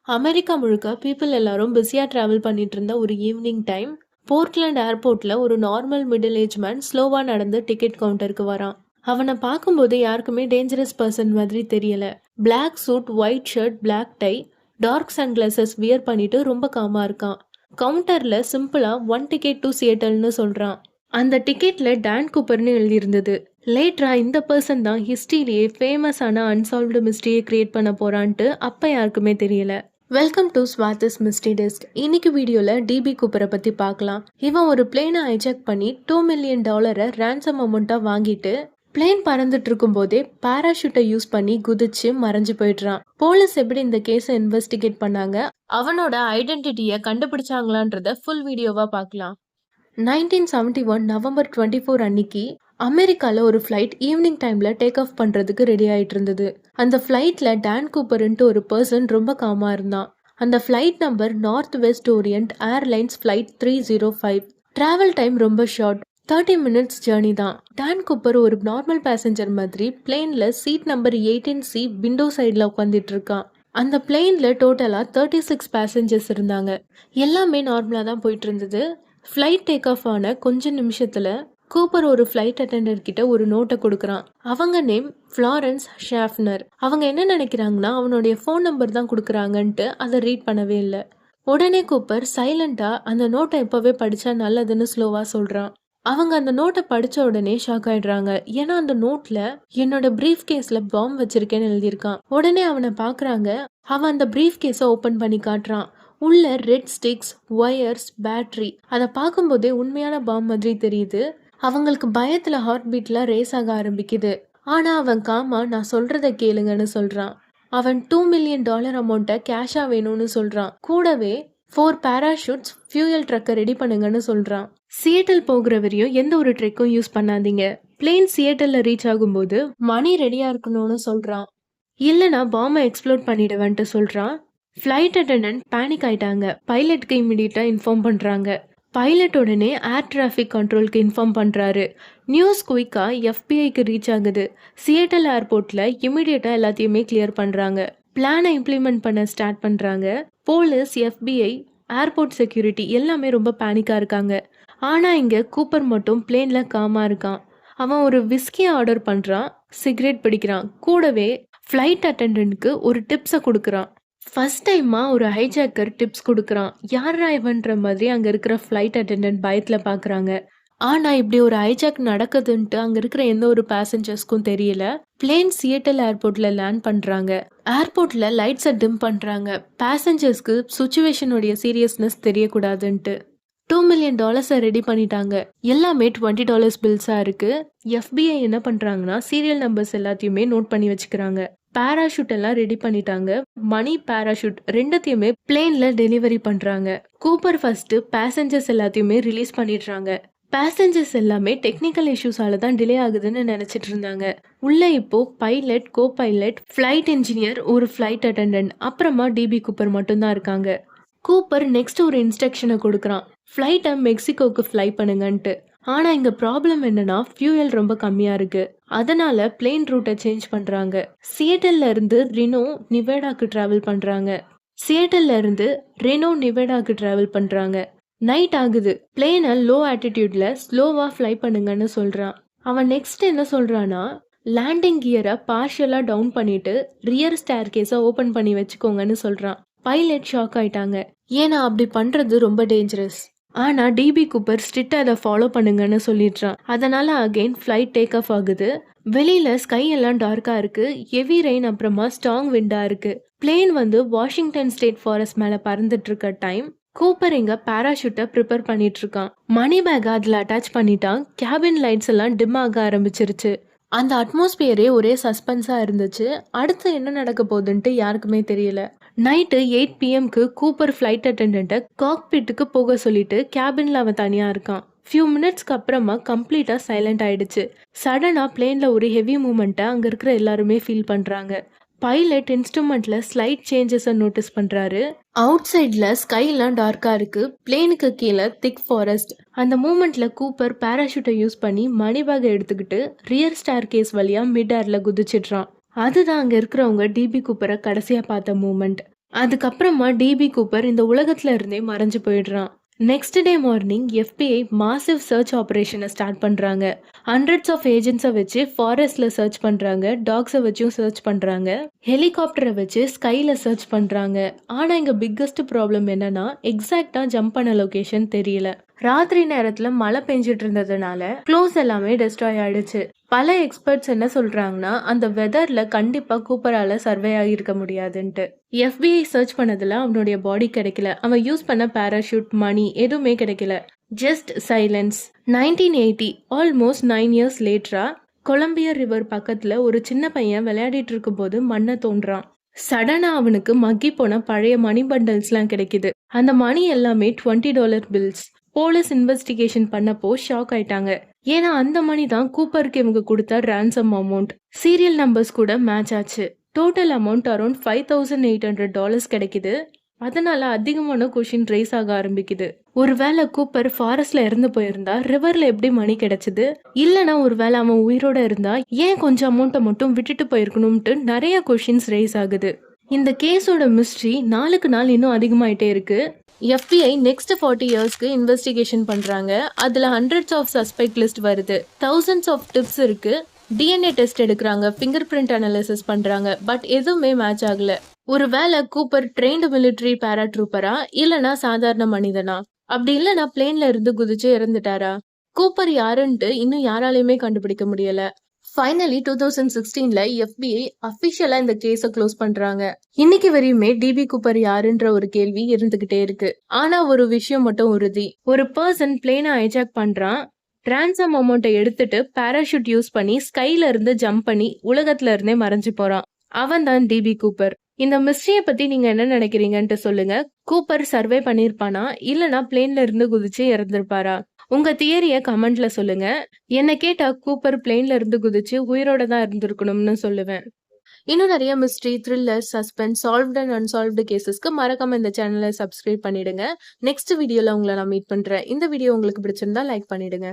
America முழுக்க people எல்லாரும் பிஸியா டிராவல் பண்ணிட்டு இருந்த ஒரு ஈவினிங் டைம், போர்ட்லாண்ட் ஏர்போர்ட்ல ஒரு நார்மல் மிடில் ஏஜ் மேன் ஸ்லோவா நடந்து டிக்கெட் கவுண்டருக்கு வரான். அவனை பார்க்கும்போது யாருக்குமே டேஞ்சரஸ் பர்சன் மாதிரி தெரியல. Black suit, white shirt, black tie, dark sunglasses wear பண்ணிட்டு ரொம்ப காமா இருக்கான். கவுண்டர்ல சிம்பிளா 1 டிக்கெட் டு சியேட்டல்னு சொல்றான். அந்த டிக்கெட்ல டான் கூப்பர்னு எழுதியிருந்தது. லேட்டரா இந்த பர்சன் தான் ஹிஸ்டரியிலேயே ஃபேமஸான அன்சால்வ்டு மிஸ்ட்ரியை கிரியேட் பண்ண போறான்ட்டு அப்ப யாருக்குமே தெரியல. Welcome to Swathi's mystery desk. இன்னைக்கு வீடியோல டிபி கூப்பரை பத்தி பார்க்கலாம். இவன் ஒரு பிளேனை ஹைஜாக் பண்ணி $2 மில்லியன் ரேன்சம் அமௌண்ட்டா வாங்கிட்டு பிளேன் பறந்துட்டு இருக்கும் போதே பாராஷூட்டை யூஸ் பண்ணி குதிச்சு மறைஞ்சு போயிடுறான். போலீஸ் எப்படி இந்த கேஸை இன்வெஸ்டிகேட் பண்ணாங்க, அவனோட ஐடென்டிட்டியை கண்டுபிடிச்சாங்களான்றத ஃபுல் வீடியோவா பார்க்கலாம். 1971 நவம்பர் 24 அன்னைக்கு அமெரிக்கால ஒரு ஃப்ளைட் ஈவினிங் டைம்ல டேக் ஆஃப் பண்றதுக்கு ரெடி ஆயிட்டு இருந்தது. அந்த ஃப்ளைட்ல டான் கூப்பர்ன்ட்டு ஒரு பர்சன் ரொம்ப காமா இருந்தான். அந்த flight number Northwest Orient Airlines flight 305. Travel time ரொம்ப ஷார்ட், 30 மினிட்ஸ் ஜேர்னி தான். டான் கூப்பர் ஒரு நார்மல் பேசஞ்சர் மாதிரி பிளேன்ல சீட் நம்பர் 18C விண்டோ சைட்ல உட்காந்துட்டு இருக்கான். அந்த பிளேன்ல டோட்டலா 36 பேசஞ்சர்ஸ் இருந்தாங்க. எல்லாமே நார்மலா தான் போயிட்டு இருந்தது. ஃப்ளைட் டேக் ஆஃப் ஆன கொஞ்ச நிமிஷத்துல கூப்பர் ஒரு ஃப்ளைட் அட்டெண்டர் கிட்ட ஒரு நோட்டை கொடுக்கறான். அவங்க நேம் ஃப்ளாரன்ஸ் ஷாஃப்னர். அவங்க என்ன நினைக்கிறாங்கன்னா அவனுடைய ஃபோன் நம்பர் தான் கொடுக்குறாங்கன்ட்டு அதை ரீட் பண்ணவே இல்லை. உடனே கூப்பர் சைலண்டா அந்த நோட்டை எப்பவே படிச்சா நல்லதுன்னு ஸ்லோவா சொல்றான். அவங்க அந்த நோட்டை படிச்ச உடனே ஷாக் ஆயிடுறாங்க. ஏன்னா அந்த நோட்ல என்னோட பிரீஃப் கேஸ்ல பாம்பு வச்சிருக்கேன்னு எழுதியிருக்கான். உடனே அவனை பாக்குறாங்க. அவன் அந்த பிரீஃப் கேஸை ஓபன் பண்ணி காட்டுறான். உள்ள ரெட் ஸ்டிக்ஸ், ஒயர்ஸ், பேட்டரி. அதை பார்க்கும்போதே உண்மையான பாம்பு மாதிரி தெரியுது. அவங்களுக்கு பயத்துல ஹார்ட் பீட்ல ரேஸ் ஆக ஆரம்பிக்குது. ஆனா அவன் காமா நான் சொல்றத கேளுங்கன்னு சொல்றான். அவன் $2 மில்லியன் அமௌண்ட்டை கேஷா வேணும்னு சொல்றான். கூடவே 4 பேராஷூட்ஸ், ஃபியூயல் ட்ரக்கை ரெடி பண்ணுங்கன்னு சொல்றான். சியேட்டல் போகிற வரையும் எந்த ஒரு ட்ரெக்கும் யூஸ் பண்ணாதீங்க. பிளேன் சியேட்டல்ல ரீச் ஆகும்போது மணி ரெடியா இருக்கணும்னு சொல்றான். இல்லனா பாம்பை எக்ஸ்ப்ளோட் பண்ணிடுவேன்ட்டு சொல்றான். ஃப்ளைட் அட்டெண்டன்ட் பேனிக் ஆயிட்டாங்க. பைலட்டுக்கு இமிடியேட்டா இன்ஃபார்ம் பண்றாங்க. பைலட் உடனே ஏர் டிராஃபிக் கண்ட்ரோலுக்கு இன்ஃபார்ம் பண்றாரு. நியூஸ் குயிக்கா FBI ரீச் ஆகுது. சியேட்டல் ஏர்போர்ட்ல இமிடியேட்டா எல்லாத்தையுமே கிளியர் பண்றாங்க. பிளானை இம்ப்ளிமெண்ட் பண்ண ஸ்டார்ட் பண்றாங்க. போலீஸ், FBI, ஏர்போர்ட் செக்யூரிட்டி எல்லாமே ரொம்ப பேனிக்கா இருக்காங்க. ஆனா இங்க கூப்பர் மட்டும் பிளேன்ல காமா இருக்கான். அவன் ஒரு விஸ்கி ஆர்டர் பண்றான், சிகரெட் பிடிக்கிறான். கூடவே ஃப்ளைட் அட்டெண்டன்ட்க்கு ஒரு டிப்ஸை கொடுக்குறான். ஃபர்ஸ்ட் டைமா ஒரு ஹைஜாக்கர் டிப்ஸ் கொடுக்குறான். யாரா இவன்ற மாதிரி அங்க இருக்கிற ஃப்ளைட் அட்டெண்டன்ட் பயத்துல பாக்குறாங்க. ஆனா இப்படி ஒரு ஹைஜாக் நடக்குதுன்ட்டு அங்க இருக்கிற எந்த ஒரு பேசஞ்சர்ஸ்க்கும் தெரியல. பிளேன் சியேட்டல் ஏர்போர்ட்ல லேண்ட் பண்றாங்க. ஏர்போர்ட்ல லைட்ஸை டிம் பண்றாங்க. பேசஞ்சர்ஸ்க்கு சுச்சுவேஷனுடைய சீரியஸ்னஸ் தெரியக்கூடாதுன்ட்டு. $2 மில்லியன் ரெடி பண்ணிட்டாங்க. எல்லாமே $20 பில்ஸா இருக்கு. FBI என்ன பண்றாங்கன்னா சீரியல் நம்பர்ஸ் எல்லாத்தையுமே நோட் பண்ணி வச்சுக்கிறாங்க. பேராஷூட் எல்லாம் ரெடி பண்ணிட்டாங்க. மணி, பேராஷூட் ரெண்டத்தையுமே பிளேன்ல டெலிவரி பண்றாங்க. கூப்பர் ஃபர்ஸ்ட் பேசஞ்சர்ஸ் எல்லாத்தையுமே ரிலீஸ் பண்ணிடுறாங்க. பேசஞ்சர்ஸ் எல்லாமே டெக்னிக்கல் இஷ்யூஸால தான் டிலே ஆகுதுன்னு நினைச்சிட்டு இருந்தாங்க. உள்ள இப்போ pilot, co pilot, flight engineer, ஒரு ஃபிளைட் அட்டெண்டன்ட், அப்புறமா டிபி கூப்பர் மட்டும்தான் இருக்காங்க. கூப்பர் நெக்ஸ்ட் ஒரு இன்ஸ்ட்ரக்ஷனை கொடுக்குறான். ஃப்ளைட்டை மெக்சிகோக்கு ஃப்ளை பண்ணுங்கன்ட்டு. ஆனா இங்க ப்ராப்ளம் என்னன்னா ஃபியூயல் ரொம்ப கம்மியா இருக்கு. அதனால பிளேன் ரூட்டை சேஞ்ச் பண்றாங்க. சியேட்டல்ல இருந்து ரினோ, நிவேடாக்கு டிராவல் பண்றாங்க. சியேட்டல்ல இருந்து ரெனோ, நிவேடாக்கு டிராவல் பண்றாங்க. நைட் ஆகுது. பிளேனை லோ ஆட்டிடியூட்ல ஸ்லோவா ஃப்ளை பண்ணுங்கன்னு சொல்றான். அவன் நெக்ஸ்ட் என்ன சொல்றான்னா லேண்டிங் கியரை பார்ஷியலா டவுன் பண்ணிட்டு ரியர் ஸ்டேர் கேஸை ஓபன் பண்ணி வச்சுக்கோங்கன்னு சொல்றான். பைலட் ஷாக் ஆயிட்டாங்க. ஏன்னா அப்படி பண்றது ரொம்ப டேஞ்சரஸ். ஆனா டிபி கூப்பர் ஸ்ட்ரிக்டா அதை ஃபாலோ பண்ணுங்கன்னு சொல்லிடுறான். அதனால அகைன் ஃப்ளைட் டேக் ஆஃப் ஆகுது. வெளியில ஸ்கை எல்லாம் டார்க்கா இருக்கு. ஹெவி ரெயின், அப்புறமா ஸ்ட்ராங் விண்டா இருக்கு. பிளேன் வாஷிங்டன் ஸ்டேட் ஃபாரஸ்ட் மேல பறந்துட்டு இருக்க டைம் கூப்பர் இங்க பேராஷூட்டை ப்ரிப்பேர் பண்ணிட்டு இருக்கான். மணி பேக் அதுல அட்டாச் பண்ணிட்டான். கேபின் லைட்ஸ் எல்லாம் டிம் ஆக ஆரம்பிச்சிருச்சு. அந்த அட்மாஸ்பியரே ஒரே சஸ்பென்ஸா இருந்துச்சு. அடுத்து என்ன நடக்க போகுதுன்ட்டு யாருக்குமே தெரியல. நைட்டு 8 PM கூப்பர் ஃப்ளைட் அட்டெண்டன்ட்டை காக்பிட்டுக்கு போக சொல்லிட்டு கேபின்ல அவன் தனியா இருக்கான். ஃபியூ மினிட்ஸ்க்கு அப்புறமா கம்ப்ளீட்டா சைலண்ட் ஆயிடுச்சு. சடனா பிளேன்ல ஒரு ஹெவி மூமெண்ட்டை அங்க இருக்கிற எல்லாருமே ஃபீல் பண்றாங்க. பைலட் இன்ஸ்ட்ருமெண்ட்ல ஸ்லைட் சேஞ்சஸை நோட்டீஸ் பண்றாரு. அவுட் சைட்ல ஸ்கைலாம் டார்க்கா இருக்கு. பிளேனுக்கு கீழே திக் ஃபாரஸ்ட். அந்த மூமெண்ட்ல கூப்பர் பேராஷூட்டை யூஸ் பண்ணி மணி பேக்கை எடுத்துக்கிட்டு ரியர் ஸ்டார் கேஸ் வழியா மிட் ஏர்ல குதிச்சிடுறான். அதுதான் அங்க இருக்கிறவங்க டிபி கூப்பரை கடைசியா பார்த்த மூமெண்ட். அதுக்கப்புறமா டிபி கூப்பர் இந்த உலகத்துல இருந்தே மறைஞ்சு போயிடுறான். Next day morning FBI massive search ஆபரேஷனை ஸ்டார்ட் பண்றாங்க. ஹண்ட்ரட்ஸ் ஆஃப் ஏஜென்ட்ஸை வச்சு ஃபாரஸ்ட்ல சர்ச் பண்றாங்க, டாக்ஸை வச்சும் சர்ச் பண்றாங்க, ஹெலிகாப்டரை வச்சு ஸ்கைல சர்ச் பண்றாங்க. ஆனா இங்க பிக்கஸ்ட் ப்ராப்ளம் என்னன்னா எக்ஸாக்டா ஜம்ப் பண்ண லொகேஷன் தெரியல. ராத்திரி நேரத்துல மழை பெஞ்சிட்டு இருந்ததுனால க்ளோஸ் எல்லாமே டெஸ்ட்ராய் ஆயிடுச்சு. பல எக்ஸ்பர்ட்ஸ் என்ன சொல்றாங்கன்னா அந்த வெதர்ல கண்டிப்பா கூப்பரால சர்வே ஆகியிருக்க முடியாதுன்ட்டு. FBI சர்ச் பண்ணதுல அவனுடைய பாடி கிடைக்கல. அவன் யூஸ் பண்ண பேராஷூட், மணி எதுவுமே கிடைக்கல. Just silence. 1980 ஆல்மோஸ்ட் 9 years லேட்டரா கொலம்பியா ரிவர் பக்கத்துல ஒரு சின்ன பையன் விளையாடிட்டு இருக்கும் போது மண்ணை தோன்றான். சடனா அவனுக்கு மக்கி போன பழைய மணி பண்டல்ஸ்லாம் கிடைக்குது. அந்த மணி எல்லாமே $20 பில்ஸ். போலீஸ் இன்வெஸ்டிகேஷன் பண்ணப்போ ஷாக் ஆயிட்டாங்க. ஏன்னா அந்த மணி தான் கூப்பருக்கு இவங்க கொடுத்த ரான்சம் அமௌண்ட். சீரியல் நம்பர்ஸ் கூட மேட்ச் ஆச்சு. டோட்டல் அமௌண்ட் அரௌண்ட் $5,800 கிடைக்குது. அதனால அதிகமான கொஷின் ரைஸ் ஆக ஆரம்பிக்குது. ஒருவேளை கூப்பர் ஃபாரஸ்ட்ல இறந்து போயிருந்தா ரிவர்ல எப்படி மணி கிடைச்சது? இல்லனா ஒருவேளை அவன் உயிரோட இருந்தா ஏன் கொஞ்சம் அமௌண்ட்டை மட்டும் விட்டுட்டு போயிருக்கணும்ட்டு நிறைய கொஷின்ஸ் ரைஸ் ஆகுது. இந்த கேஸோட மிஸ்ட்ரி நாளுக்கு நாள் இன்னும் அதிகமாயிட்டே இருக்கு. FBI நெக்ஸ்ட் 40 இயர்ஸ்க்கு இன்வெஸ்டிகேஷன் பண்றாங்க. அதுல ஹண்ட்ரட்ஸ் ஆஃப் சஸ்பெக்ட் லிஸ்ட் வருது, thousands ஆஃப் டிப்ஸ் இருக்கு, DNA டெஸ்ட் எடுக்கிறாங்க, ஃபிங்கர் பிரிண்ட் அனாலிசிஸ் பண்றாங்க. பட் எதுவுமே மேட்ச் ஆகல. ஒருவேளை கூப்பர் ட்ரெயின்டு மிலிட்டரி பேராட்ரூப்பரா இல்லனா சாதாரண மனிதனா? அப்படி இல்லனா பிளேன்ல இருந்து குதிச்சு இறந்துட்டாரா? கூப்பர் யாருன்ட்டு இன்னும் யாராலையுமே கண்டுபிடிக்க முடியல. ஃபைனலி 2016ல FBI அஃபிஷியலா இந்த கேஸை க்ளோஸ் பண்றாங்க. இன்னைக்கு வரையுமே டிபி கூப்பர் யாருன்ற ஒரு கேள்வி இருந்துகிட்டே இருக்கு. ஆனா ஒரு விஷயம் மட்டும் உறுதி, ஒரு பர்சன் பிளேனை ஹைஜாக் பண்றான், டிரான்சம் அமௌண்ட்டை எடுத்துட்டு பேராஷூட் யூஸ் பண்ணி ஸ்கைல இருந்து ஜம்ப் பண்ணி உலகத்துல இருந்தே மறைஞ்சு போறான். அவன் தான் டிபி கூப்பர். இந்த மிஸ்ட்ரியை பத்தி நீங்க என்ன நினைக்கிறீங்கன்ட்டு சொல்லுங்க. கூப்பர் சர்வே பண்ணிருப்பானா இல்லனா பிளேன்ல இருந்து குதிச்சு இறந்திருப்பாரா? உங்க தியரிய கமெண்ட்ல சொல்லுங்க. என்ன கேட்டா கூப்பர் பிளேன்ல இருந்து குதிச்சு உயிரோட தான் இருந்திருக்கணும்னு சொல்லுவேன். இன்னும் நிறைய mystery, thriller, suspense, solved and unsolved கேசஸ்க்கு மறக்காம இந்த சேனலை சப்ஸ்கிரைப் பண்ணிடுங்க. நெக்ஸ்ட் வீடியோல உங்களை நான் மீட் பண்றேன். இந்த வீடியோ உங்களுக்கு பிடிச்சிருந்தா லைக் பண்ணிடுங்க.